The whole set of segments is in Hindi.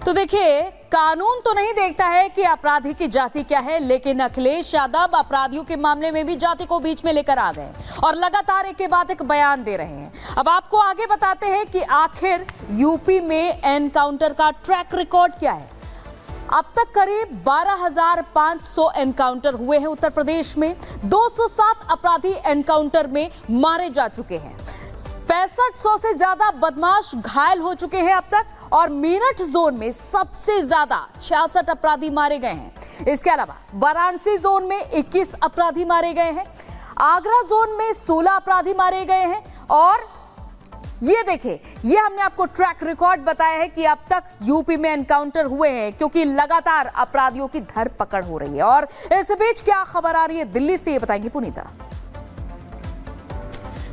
तो देखिए, कानून तो नहीं देखता है कि अपराधी की जाति क्या है, लेकिन अखिलेश यादव अपराधियों के मामले में भी जाति को बीच में लेकर आ गए और लगातार एक के बाद एक बयान दे रहे हैं। अब आपको आगे बताते हैं कि आखिर यूपी में एनकाउंटर का ट्रैक रिकॉर्ड क्या है। अब तक करीब 12,500 एनकाउंटर हुए हैं उत्तर प्रदेश में। 207 अपराधी एनकाउंटर में मारे जा चुके हैं। 6500 से ज्यादा बदमाश घायल हो चुके हैं अब तक, और मेरठ जोन में सबसे ज्यादा 66 अपराधी मारे गए हैं। इसके अलावा वाराणसी जोन में 21 अपराधी मारे गए हैं, आगरा जोन में 16 अपराधी मारे गए हैं। और ये देखिए, ये हमने आपको ट्रैक रिकॉर्ड बताया है कि अब तक यूपी में एनकाउंटर हुए हैं, क्योंकि लगातार अपराधियों की धरपकड़ हो रही है। और इस बीच क्या खबर आ रही है दिल्ली से, ये बताएंगे पुनीता।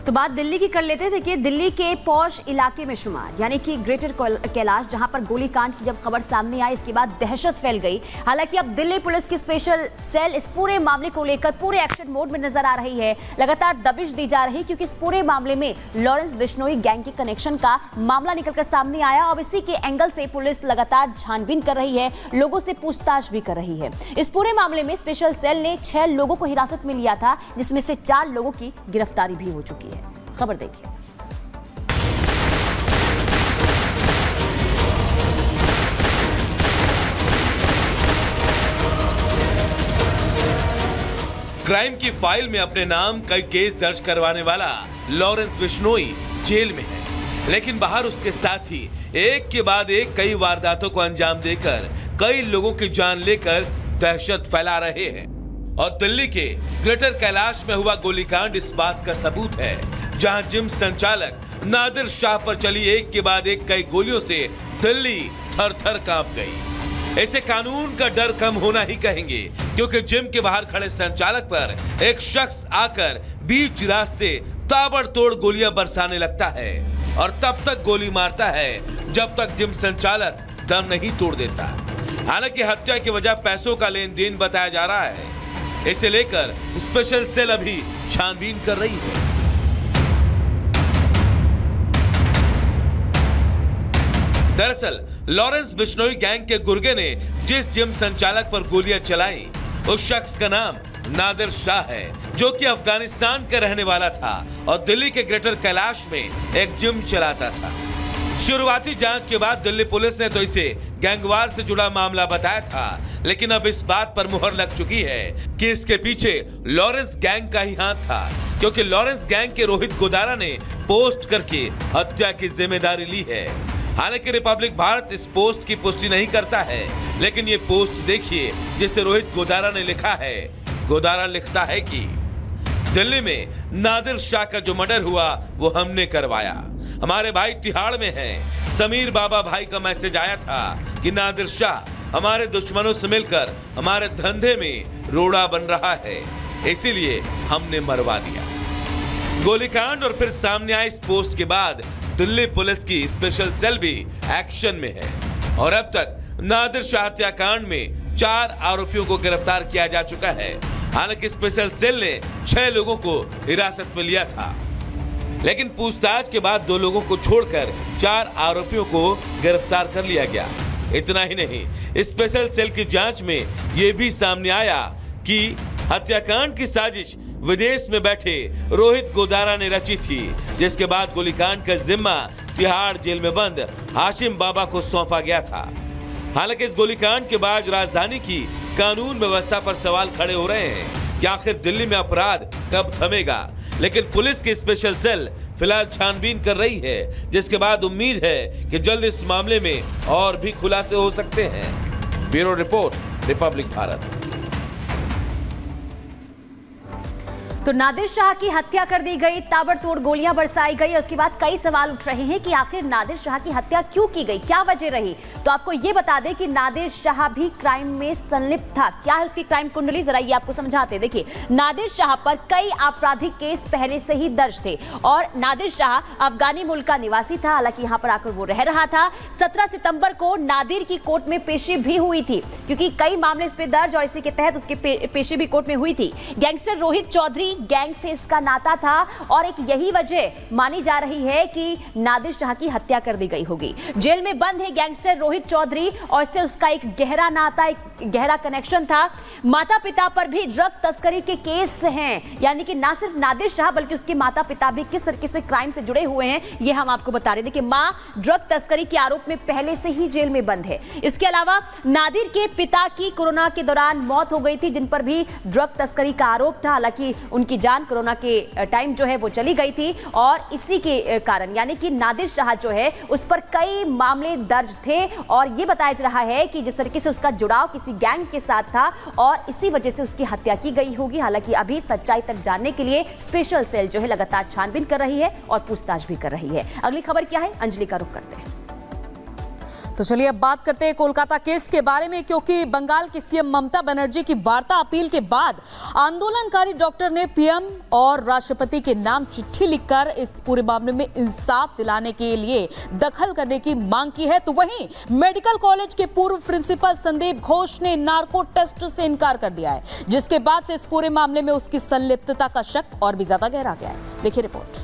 तो बात दिल्ली की कर लेते हैं। देखिए, दिल्ली के पौष इलाके में शुमार यानी कि ग्रेटर कैलाश, जहां पर गोलीकांड की जब खबर सामने आई, इसके बाद दहशत फैल गई। हालांकि अब दिल्ली पुलिस की स्पेशल सेल इस पूरे मामले को लेकर पूरे एक्शन मोड में नजर आ रही है। लगातार दबिश दी जा रही, क्योंकि इस पूरे मामले में लॉरेंस बिश्नोई गैंग के कनेक्शन का मामला निकलकर सामने आया। और इसी के एंगल से पुलिस लगातार छानबीन कर रही है, लोगों से पूछताछ भी कर रही है। इस पूरे मामले में स्पेशल सेल ने 6 लोगों को हिरासत में लिया था, जिसमें से 4 लोगों की गिरफ्तारी भी हो चुकी है। खबर देखिए। क्राइम की फाइल में अपने नाम कई केस दर्ज करवाने वाला लॉरेंस बिश्नोई जेल में है, लेकिन बाहर उसके साथी एक के बाद एक कई वारदातों को अंजाम देकर कई लोगों की जान लेकर दहशत फैला रहे हैं। और दिल्ली के ग्रेटर कैलाश में हुआ गोलीकांड इस बात का सबूत है, जहां जिम संचालक नादिर शाह पर चली एक के बाद एक कई गोलियों से दिल्ली थर-थर कांप गई। इसे कानून का डर कम होना ही कहेंगे, क्योंकि जिम के बाहर खड़े संचालक पर एक शख्स आकर बीच रास्ते ताबड़तोड़ गोलियां बरसाने लगता है और तब तक गोली मारता है जब तक जिम संचालक दम नहीं तोड़ देता। हालांकि हत्या की वजह पैसों का लेन देन बताया जा रहा है। इसे लेकर स्पेशल सेल अभी छानबीन कर रही है। दरअसल लॉरेंस बिश्नोई गैंग के गुर्गे ने जिस जिम संचालक पर गोलियां चलाई, उस शख्स का नाम नादिर शाह है, जो कि अफगानिस्तान का रहने वाला था और दिल्ली के ग्रेटर कैलाश में एक जिम चलाता था। शुरुआती जांच के बाद दिल्ली पुलिस ने तो इसे गैंगवार से जुड़ा मामला बताया था, लेकिन अब इस बात पर मुहर लग चुकी है कि इसके पीछे लॉरेंस गैंग का ही हाथ था, क्योंकि लॉरेंस गैंग के रोहित गोदारा ने पोस्ट करके हत्या की जिम्मेदारी ली है। हालांकि रिपब्लिक भारत इस पोस्ट की पुष्टि नहीं करता है, लेकिन ये पोस्ट देखिए जिसे रोहित गोदारा ने लिखा है। गोदारा लिखता है कि दिल्ली में नादिर शाह का जो मर्डर हुआ वो हमने करवाया। हमारे भाई तिहाड़ में हैं। समीर बाबा भाई का मैसेज आया था कि नादिर शाह हमारे दुश्मनों से मिलकर हमारे धंधे में रोड़ा बन रहा है, इसीलिए हमने मरवा दिया। गोलीकांड और फिर सामने आई इस पोस्ट के बाद दिल्ली पुलिस की स्पेशल सेल भी एक्शन में है और अब तक नादिर शाह हत्याकांड में 4 आरोपियों को गिरफ्तार किया जा चुका है। हालांकि स्पेशल सेल ने 6 लोगों को हिरासत में लिया था, लेकिन पूछताछ के बाद 2 लोगों को छोड़कर 4 आरोपियों को गिरफ्तार कर लिया गया। इतना ही नहीं, स्पेशल सेल की जांच में यह भी सामने आया कि हत्याकांड की साजिश विदेश में बैठे रोहित गोदारा ने रची थी, जिसके बाद गोलीकांड का जिम्मा तिहाड़ जेल में बंद हाशिम बाबा को सौंपा गया था। हालांकि इस गोलीकांड के बाद राजधानी की कानून व्यवस्था पर सवाल खड़े हो रहे हैं कि आखिर दिल्ली में अपराध कब थमेगा, लेकिन पुलिस की स्पेशल सेल फिलहाल छानबीन कर रही है, जिसके बाद उम्मीद है कि जल्द इस मामले में और भी खुलासे हो सकते हैं। Bureau report, Republic Bharat. तो नादिर शाह की हत्या कर दी गई, ताबड़तोड़ गोलियां बरसाई गई। उसके बाद कई सवाल उठ रहे हैं कि आखिर नादिर शाह की हत्या क्यों की गई, क्या वजह रही। तो आपको यह बता दें कि नादिर शाह भी क्राइम में संलिप्त था। क्या है उसकी क्राइम कुंडली, जरा ये आपको समझाते। देखिए, नादिर शाह पर कई आपराधिक केस पहले से ही दर्ज थे और नादिर शाह अफगानी मूल का निवासी था। हालांकि यहां पर आकर वो रह रहा था। 17 सितंबर को नादिर की कोर्ट में पेशी भी हुई थी, क्योंकि कई मामले इस पे दर्ज और इसी के तहत उसकी पेशी भी कोर्ट में हुई थी। गैंगस्टर रोहित चौधरी गैंग से इसका नाता था और एक यही वजह मानी जा रही है कि नादिर शाह की हत्या कर दी गई होगी। जेल में बंद है गैंगस्टर रोहित चौधरी और इससे उसका एक गहरा नाता, एक गहरा कनेक्शन था। माता पिता पर भी ड्रग तस्करी के केस हैं, यानी कि ना सिर्फ नादिर शाह बल्कि उसके माता पिता भी किस तरीके से क्राइम से जुड़े हुए हैं, ये हम आपको बता रहे थे कि मां ड्रग तस्करी के आरोप में पहले से ही जेल में बंद है। इसके अलावा नादिर के पिता की कोरोना के दौरान मौत हो गई थी, जिन पर भी ड्रग तस्करी का आरोप था। हालांकि उनकी जान कोरोना के टाइम जो है वो चली गई थी और इसी के कारण यानी कि नादिर शाह जो है उस पर कई मामले दर्ज थे और ये बताया जा रहा है कि जिस तरीके से उसका जुड़ाव किसी गैंग के साथ था और इसी वजह से उसकी हत्या की गई होगी। हालांकि अभी सच्चाई तक जानने के लिए स्पेशल सेल जो है लगातार छानबीन कर रही है और पूछताछ भी कर रही है। अगली खबर क्या है, अंजलि का रुख करते हैं। तो चलिए अब बात करते हैं कोलकाता केस के बारे में, क्योंकि बंगाल की सीएम ममता बनर्जी की वार्ता अपील के बाद आंदोलनकारी डॉक्टर ने पीएम और राष्ट्रपति के नाम चिट्ठी लिखकर इस पूरे मामले में इंसाफ दिलाने के लिए दखल करने की मांग की है। तो वहीं मेडिकल कॉलेज के पूर्व प्रिंसिपल संदीप घोष ने नार्को टेस्ट से इनकार कर दिया है, जिसके बाद से इस पूरे मामले में उसकी संलिप्तता का शक और भी ज्यादा गहरा गया है। देखिए रिपोर्ट।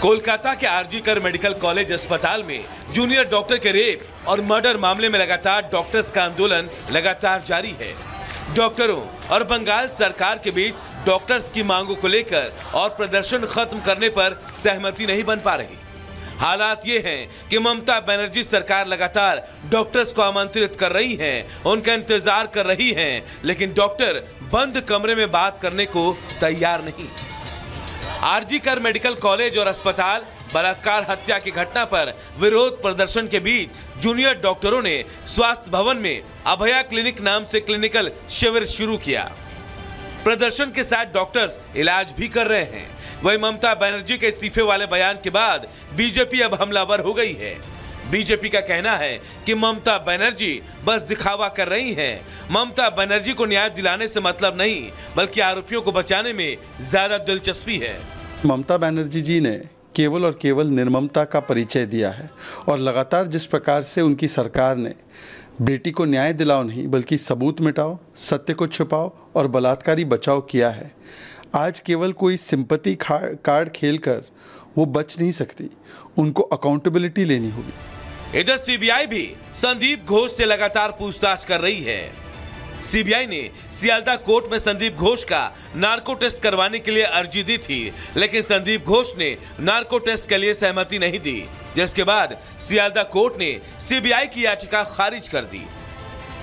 कोलकाता के आरजी कर मेडिकल कॉलेज अस्पताल में जूनियर डॉक्टर के रेप और मर्डर मामले में लगातार डॉक्टर्स का आंदोलन लगातार जारी है। डॉक्टरों और बंगाल सरकार के बीच डॉक्टर्स की मांगों को लेकर और प्रदर्शन खत्म करने पर सहमति नहीं बन पा रही। हालात ये हैं कि ममता बनर्जी सरकार लगातार डॉक्टर्स को आमंत्रित कर रही है, उनका इंतजार कर रही है, लेकिन डॉक्टर बंद कमरे में बात करने को तैयार नहीं। आरजी कर मेडिकल कॉलेज और अस्पताल बलात्कार हत्या की घटना पर विरोध प्रदर्शन के बीच जूनियर डॉक्टरों ने स्वास्थ्य भवन में अभया क्लिनिक नाम से क्लिनिकल शिविर शुरू किया। प्रदर्शन के साथ डॉक्टर्स इलाज भी कर रहे हैं। वहीं ममता बनर्जी के इस्तीफे वाले बयान के बाद बीजेपी अब हमलावर हो गई है। बीजेपी का कहना है कि ममता बनर्जी बस दिखावा कर रही हैं। ममता बनर्जी को न्याय दिलाने से मतलब नहीं, बल्कि आरोपियों को बचाने में ज्यादा दिलचस्पी है। ममता बनर्जी जी ने केवल और केवल निर्ममता का परिचय दिया है और लगातार जिस प्रकार से उनकी सरकार ने बेटी को न्याय दिलाओ नहीं बल्कि सबूत मिटाओ, सत्य को छुपाओ और बलात्कारी बचाओ किया है, आज केवल कोई सिंपैथी कार्ड खेलकर वो बच नहीं सकती, उनको अकाउंटेबिलिटी लेनी होगी। इधर सीबीआई भी संदीप घोष से लगातार पूछताछ कर रही है। सीबीआई ने सियालदा कोर्ट में संदीप घोष का नार्को टेस्ट करवाने के लिए अर्जी दी थी, लेकिन संदीप घोष ने नार्को टेस्ट के लिए सहमति नहीं दी, जिसके बाद सियालदा कोर्ट ने सीबीआई की याचिका खारिज कर दी।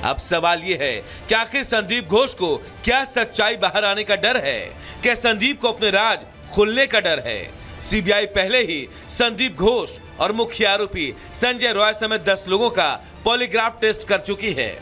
अब सवाल ये है कि आखिर संदीप घोष को क्या सच्चाई बाहर आने का डर है? क्या संदीप को अपने राज खुलने का डर है? सीबीआई पहले ही संदीप घोष और मुख्य आरोपी संजय रॉय समेत 10 लोगों का पॉलीग्राफ टेस्ट कर चुकी है।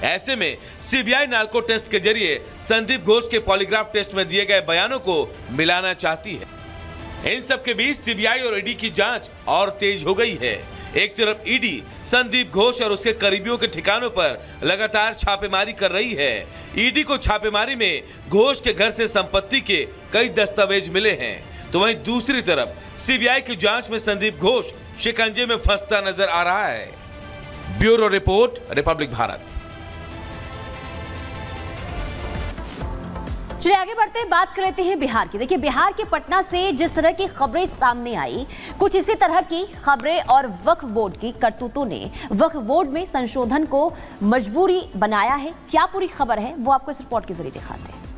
ऐसे में सीबीआई नार्को टेस्ट के जरिए संदीप घोष के पॉलीग्राफ टेस्ट में दिए गए बयानों को मिलाना चाहती है। इन सब के बीच सीबीआई और ईडी की जांच और तेज हो गई है। एक तरफ ईडी संदीप घोष और उसके करीबियों के ठिकानों पर लगातार छापेमारी कर रही है। ईडी को छापेमारी में घोष के घर से संपत्ति के कई दस्तावेज मिले हैं, तो वहीं दूसरी तरफ सीबीआई की जांच में संदीप घोष शिकंजे में फंसता नजर आ रहा है। Bureau report, Republic Bharat. चलिए आगे बढ़ते हैं, बात कर लेते हैं बिहार की। देखिए बिहार के पटना से जिस तरह की खबरें सामने आई, कुछ इसी तरह की खबरें और वक्फ बोर्ड की करतूतों ने वक्फ बोर्ड में संशोधन को मजबूरी बनाया है। क्या पूरी खबर है वो आपको इस रिपोर्ट के जरिए दिखाते हैं।